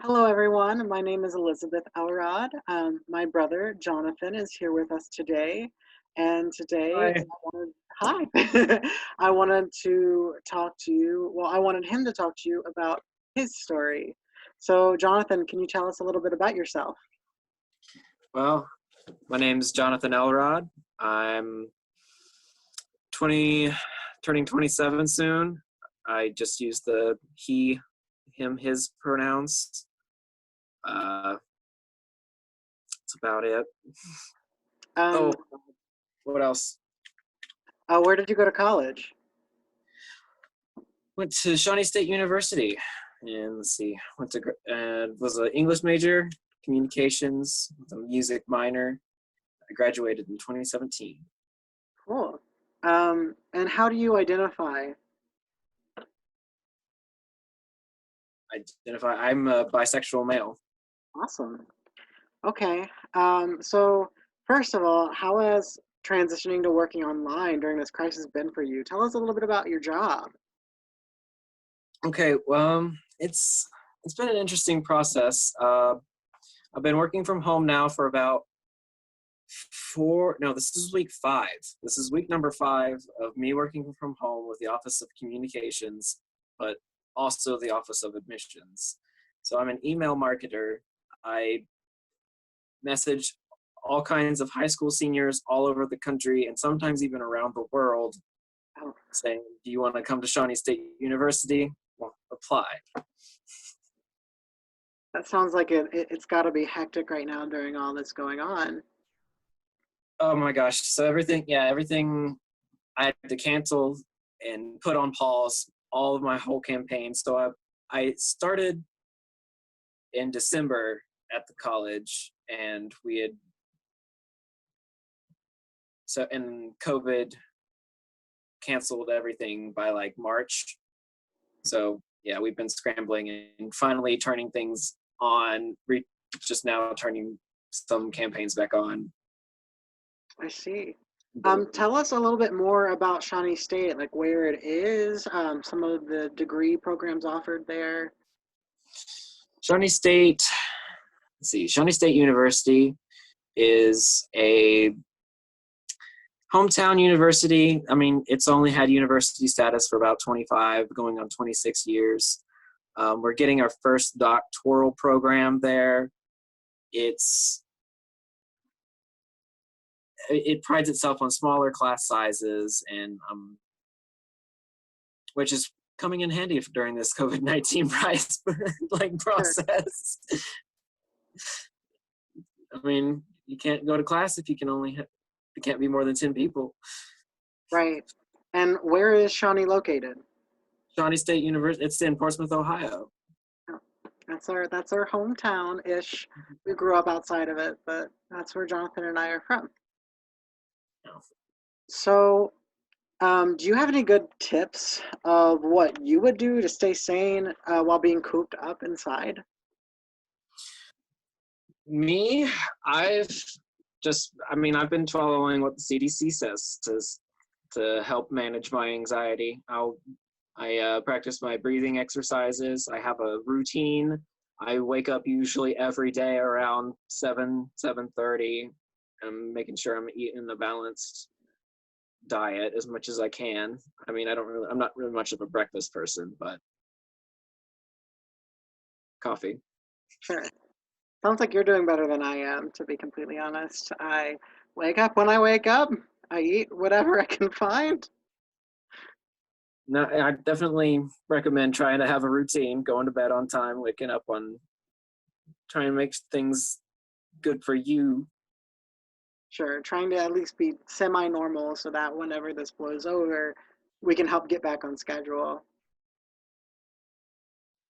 Hello, everyone. My name is Elizabeth Elrod. My brother Jonathan is here with us today, and today Hi. hi, I wanted to talk to you. Well, I wanted him to talk to you about his story. So, Jonathan, can you tell us a little bit about yourself? Well, my name's Jonathan Elrod. I'm 20, turning 27 soon. I just use the he, him, his pronouns. Uh, that's about it. Oh, Um, what else? where did you go to college? Went to Shawnee State University, and let's see, was an English major, communications, with a music minor. I graduated in 2017. Cool. And how do you identify? I'm a bisexual male. Awesome. Okay. So first of all, how has transitioning to working online during this crisis been for you? Tell us a little bit about your job. Okay, well, it's been an interesting process. I've been working from home now for about no, this is week 5. This is week number 5 of me working from home with the Office of Communications, but also the Office of Admissions. So I'm an email marketer. I message all kinds of high school seniors all over the country and sometimes even around the world Oh, saying, do you want to come to Shawnee State University? Well, apply. that sounds like it's got to be hectic right now during all this going on. Oh my gosh. So everything I had to cancel and put on pause all of my whole campaign. So I started in December at the college, and and COVID canceled everything by like March. So yeah, we've been scrambling and finally turning things on, just now turning some campaigns back on. I see. Tell us a little bit more about Shawnee State, like where it is, some of the degree programs offered there. Shawnee State, Shawnee State University is a hometown university. I mean, it's only had university status for about 25, going on 26 years. We're getting our first doctoral program there. It prides itself on smaller class sizes, and which is coming in handy during this COVID-19 Sure. process. I mean, you can't go to class if it can't be more than 10 people. Right. And where is Shawnee located? Shawnee State University, it's in Portsmouth, Ohio. Oh, that's our hometown ish. We grew up outside of it, but that's where Jonathan and I are from. So, do you have any good tips of what you would do to stay sane while being cooped up inside? Me, I've I've been following what the CDC says to help manage my anxiety. I practice my breathing exercises. I have a routine. I wake up usually every day around 7:30. I'm making sure I'm eating a balanced diet as much as I can. I mean, I'm not really much of a breakfast person, but coffee. Sure. Sounds like you're doing better than I am, to be completely honest. I wake up when I wake up. I eat whatever I can find. No, I definitely recommend trying to have a routine, going to bed on time, waking up on, trying to make things good for you. Sure, trying to at least be semi-normal so that whenever this blows over, we can help get back on schedule.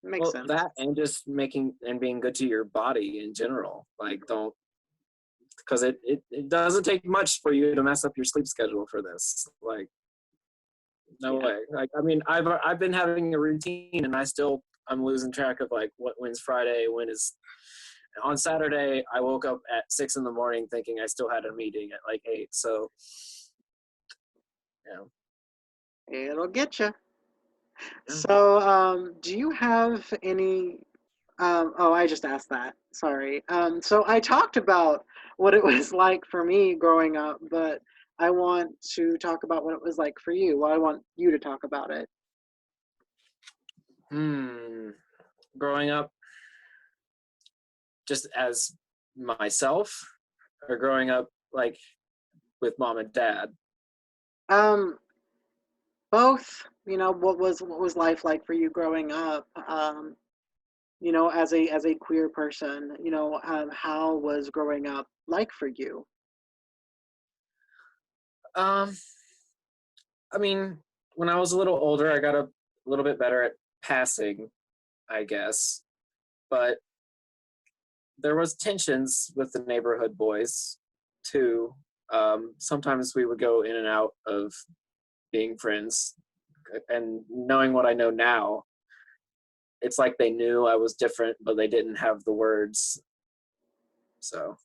Makes Well, sense. that and just making and being good to your body in general. Like, don't, because it doesn't take much for you to mess up your sleep schedule for this. Like, no Yeah. way. Like, I mean, I've been having a routine, and I'm losing track of like when's Friday, when is on Saturday. I woke up at 6 in the morning thinking I still had a meeting at like 8. So, It'll get you. yeah. So, do you have any? Oh, I just asked that. Sorry. So I talked about what it was like for me growing up, but I want to talk about what it was like for you. Well, I want you to talk about it. Hmm. Growing up just as myself, or growing up like with mom and dad? Um, Both. What was life like for you growing up? As a queer person, how was growing up like for you? Um, I mean, when I was a little older, I got a little bit better at passing, I guess. But there was tensions with the neighborhood boys too. Sometimes we would go in and out of being friends, and knowing what I know now, it's like they knew I was different, but they didn't have the words. So,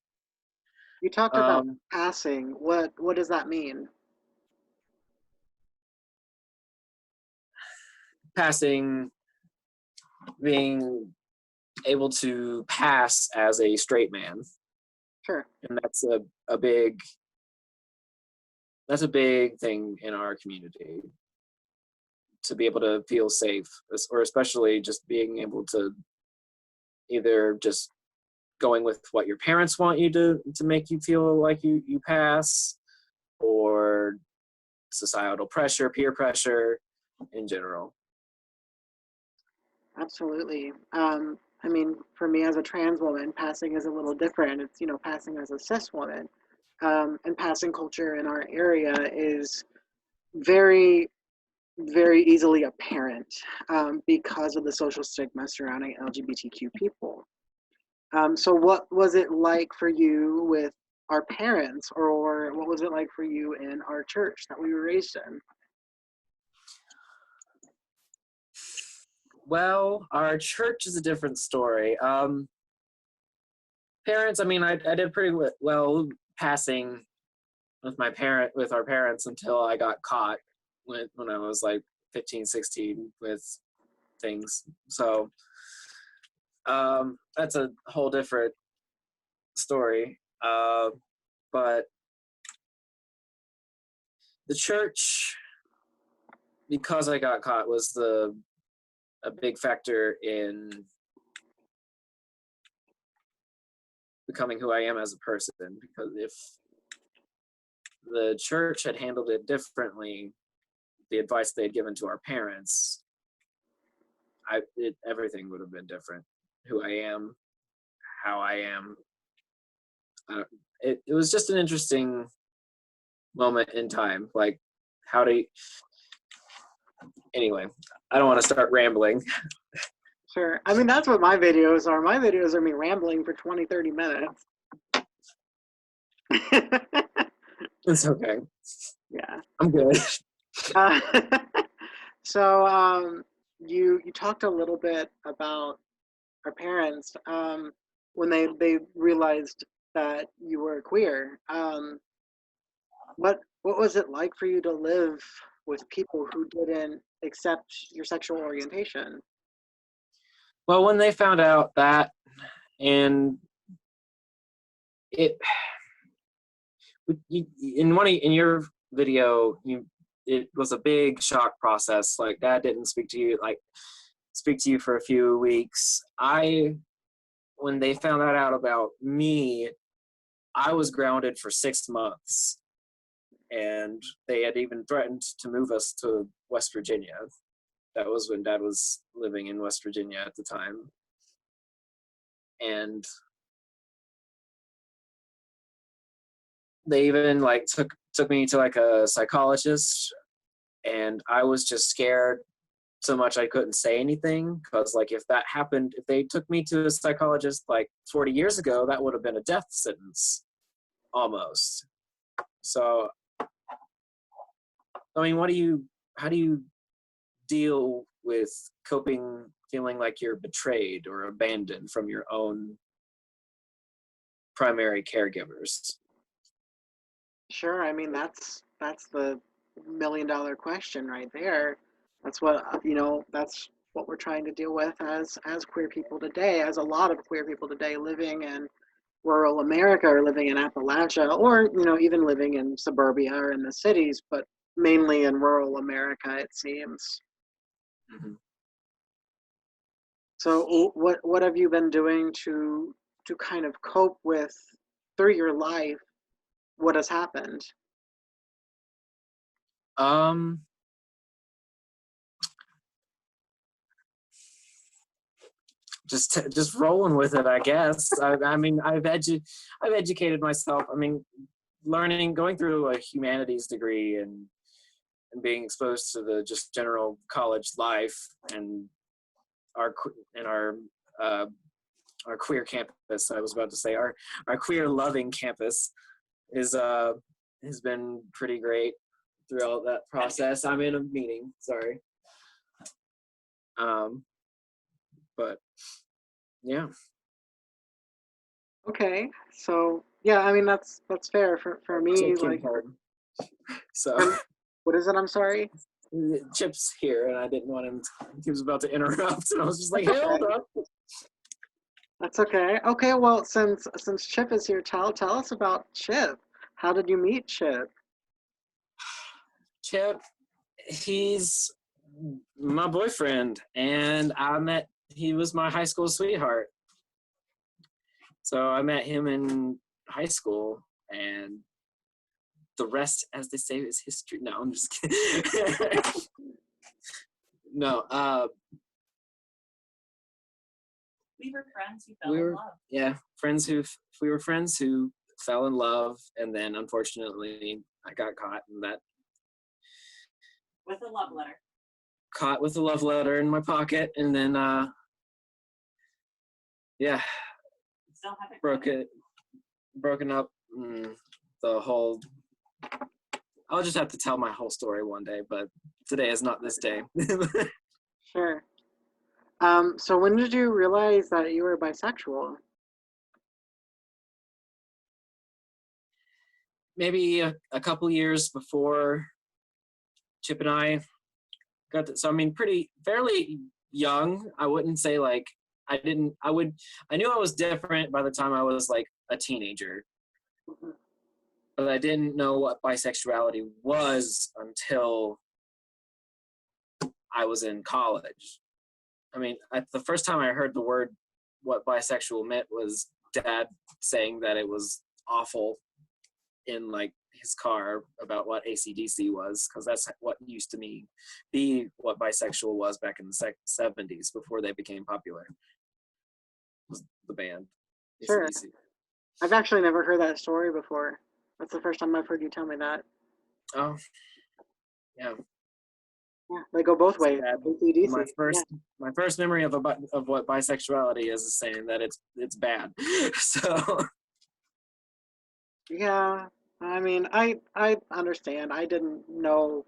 You talked about um, passing. What does that mean? passing, being able to pass as a straight man, Sure. and a big that's a big thing in our community, to be able to feel safe, or especially just being able to either just going with what your parents want you to make you feel like you pass, or societal pressure, peer pressure in general. Absolutely. I mean, for me as a trans woman, passing is a little different. It's, passing as a cis woman. And passing culture in our area is very, very easily apparent because of the social stigma surrounding LGBTQ people. So, what was it like for you with our parents, or what was it like for you in our church that we were raised in? Well, our church is a different story. Parents, I mean, I did pretty well passing with our parents until I got caught when I was like 15, 16 with things. So that's a whole different story. But the church, because I got caught, was the a big factor in becoming who I am as a person. Because if the church had handled it differently, the advice they had given to our parents, everything would have been different. Who I am, how I am. It was just an interesting moment in time. Like, how do you, anyway, I don't want to start rambling. Sure. I mean, that's what my videos are. My videos are me rambling for 20, 30 minutes. It's okay. Yeah. I'm good. Uh, so you talked a little bit about our parents when they realized that you were queer. What was it like for you to live with people who didn't accept your sexual orientation? Well, when they found out that, and it in your video, it was a big shock process. Like, dad didn't speak to you for a few weeks. When they found that out about me, I was grounded for 6 months, and they had even threatened to move us to West Virginia. That was when dad was living in West Virginia at the time. And they even like took me to like a psychologist, and I was just scared so much I couldn't say anything, because like if that happened, if they took me to a psychologist like 40 years ago, that would have been a death sentence almost. So I mean, how do you deal with feeling like you're betrayed or abandoned from your own primary caregivers? Sure. I mean, that's the $1 million question right there. That's what. That's what we're trying to deal with as queer people today, as a lot of queer people today living in rural America or living in Appalachia, or even living in suburbia or in the cities, but mainly in rural America, it seems. Mhm. So what have you been doing to kind of cope with through your life what has happened? Um, just rolling with it, I guess. I mean, I've educated myself. I mean, going through a humanities degree and being exposed to the just general college life and our and uh, our queer campus. I was about to say our queer loving campus is has been pretty great throughout that process. I'm in a meeting, sorry. Um, but yeah. Okay, so yeah, I mean that's fair for me. Chip came Like, home, so what is it? I'm sorry. Chip's here, and I didn't want him. He was about to interrupt, and I was just like, That's "Hey, okay. hold up." That's okay. Okay, well, since Chip is here, tell us about Chip. How did you meet Chip? Chip, he's my boyfriend, and he was my high school sweetheart. So I met him in high school, and the rest, as they say, is history. No, I'm just kidding. No, we were friends who fell in love. Yeah, we were friends who fell in love, and then unfortunately I got caught in that. With a love letter. Caught with a love letter in my pocket, and then yeah, Still haven't broken up. The whole. I'll just have to tell my whole story one day, but today is not this day. Sure. So when did you realize that you were bisexual? Maybe a couple years before Chip and I got so I mean, fairly young. I wouldn't say like I knew I was different by the time I was like a teenager, Mhm. but I didn't know what bisexuality was until I was in college. I mean, the first time I heard the word what bisexual meant was Dad saying that it was awful in like his car about what AC/DC was, because that's what used to be what bisexual was back in the 70s before they became popular. Was the band Sure. AC/DC. I've actually never heard that story before. That's the first time I've heard you tell me that. Oh, yeah. Yeah, they go both ways. My AC/DC. Yeah. first memory of what bisexuality is saying that it's bad. So Yeah. I mean, I understand. I didn't know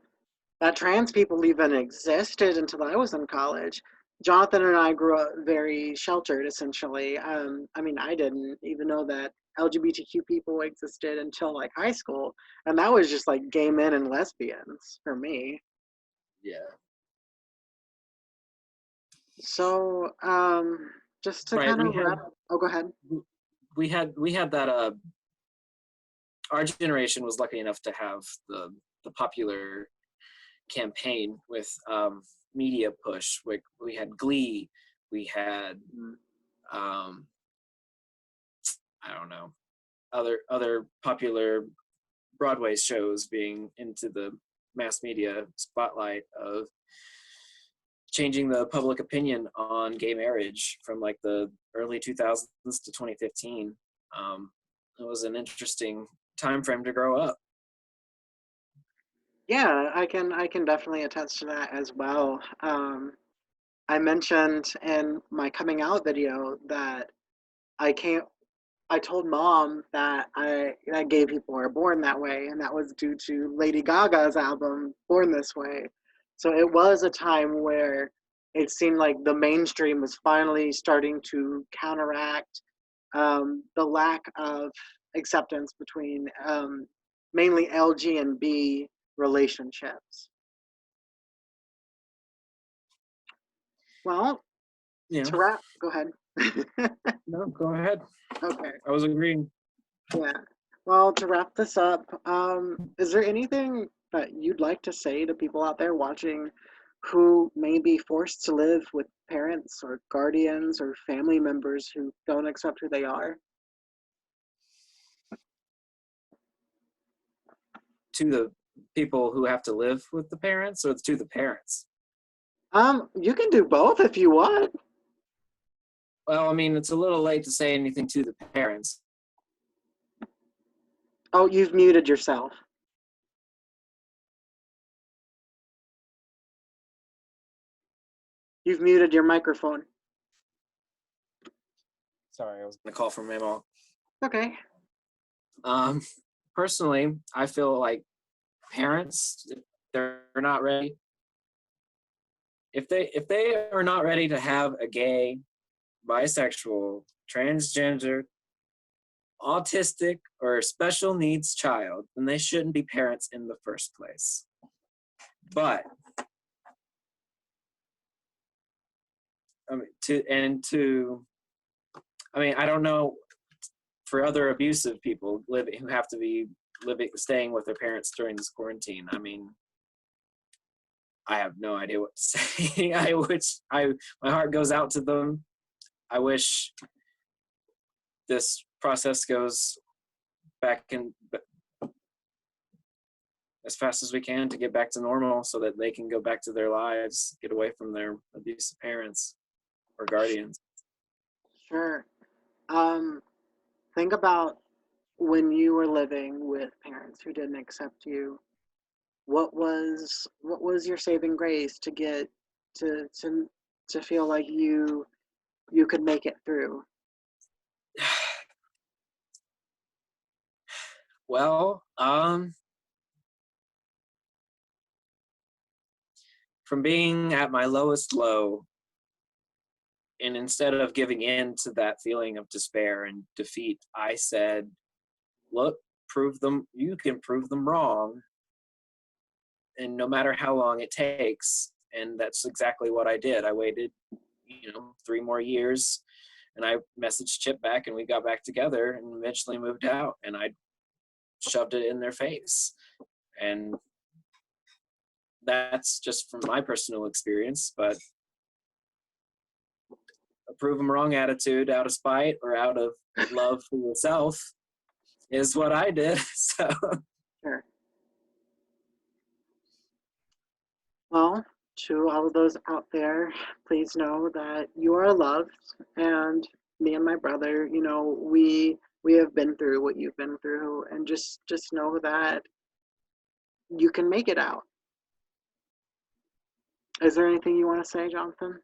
that trans people even existed until I was in college. Jonathan and I grew up very sheltered, essentially. I mean, I didn't even know that LGBTQ people existed until like high school, and that was just like gay men and lesbians for me. yeah, So, just to right. kind of wrap. Oh, go ahead. We had that our generation was lucky enough to have the popular campaign with media push. We had Glee, we had I don't know, other popular Broadway shows being into the mass media spotlight of changing the public opinion on gay marriage from like the early 2000s to 2015. It was an interesting time frame to grow up. Yeah, I can definitely attest to that as well. I mentioned in my coming out video that I can't. I told mom that gay people are born that way, and that was due to Lady Gaga's album "Born This Way." So it was a time where it seemed like the mainstream was finally starting to counteract the lack of acceptance between mainly LG and B relationships. Well, Yeah. to wrap, go ahead. No, go ahead. Okay. I was agreeing. Yeah. Well, to wrap this up, is there anything that you'd like to say to people out there watching who may be forced to live with parents or guardians or family members who don't accept who they are? To the people who have to live with the parents, or to the parents? You can do both if you want. Well, I mean, it's a little late to say anything to the parents. Oh, you've muted yourself. You've muted your microphone. Sorry, I was going to call from my mom. Okay. Personally, I feel like parents, if they're not ready, if they are not ready to have a gay, bisexual, transgender, autistic, or special needs child, then they shouldn't be parents in the first place. But I mean, I don't know for other abusive people who have to be staying with their parents during this quarantine. I mean, I have no idea what to say. My heart goes out to them. I wish this process goes back in as fast as we can to get back to normal so that they can go back to their lives, get away from their abusive parents or guardians. Sure. Think about when you were living with parents who didn't accept you. What was your saving grace to get to feel like you could make it through? Well, from being at my lowest low, and instead of giving in to that feeling of despair and defeat, I said, look, you can prove them wrong. And no matter how long it takes. And that's exactly what I did. I waited, 3 more years, and I messaged Chip back, and we got back together and eventually moved out, and I shoved it in their face. And that's just from my personal experience, but a prove them wrong attitude out of spite or out of love for yourself is what I did. So Sure. Well, to all of those out there, please know that you are loved, and me and my brother, we have been through what you've been through, and just know that you can make it out. Is there anything you want to say, Jonathan?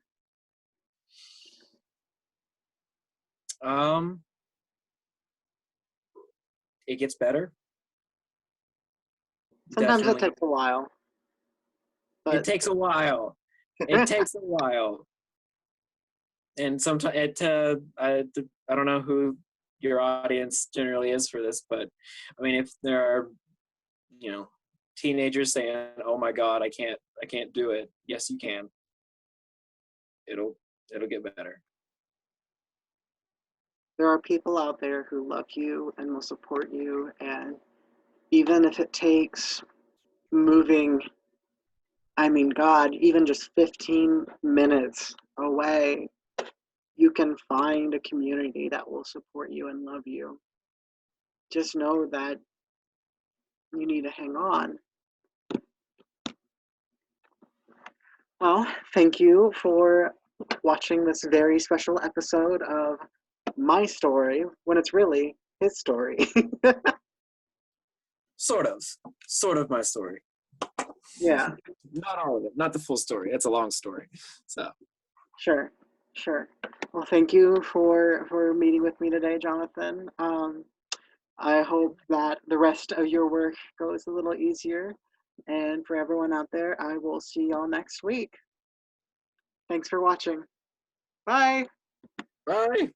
It gets better. Sometimes Definitely. it takes a while. But it takes a while. It takes a while. And sometimes I don't know who your audience generally is for this, but I mean, if there are, teenagers saying, "Oh my God, I can't do it." Yes, you can. It'll get better. there are people out there who love you and will support you, and even if it takes moving, I mean, God, even just 15 minutes away, you can find a community that will support you and love you. Just know that you need to hang on. Well, thank you for watching this very special episode of my story when it's really his story. Sort of my story. Yeah. Not all of it, not the full story. It's a long story. So Sure. Well, thank you for meeting with me today, Jonathan. I hope that the rest of your work goes a little easier. And for everyone out there, I will see y'all next week. Thanks for watching. Bye. bye.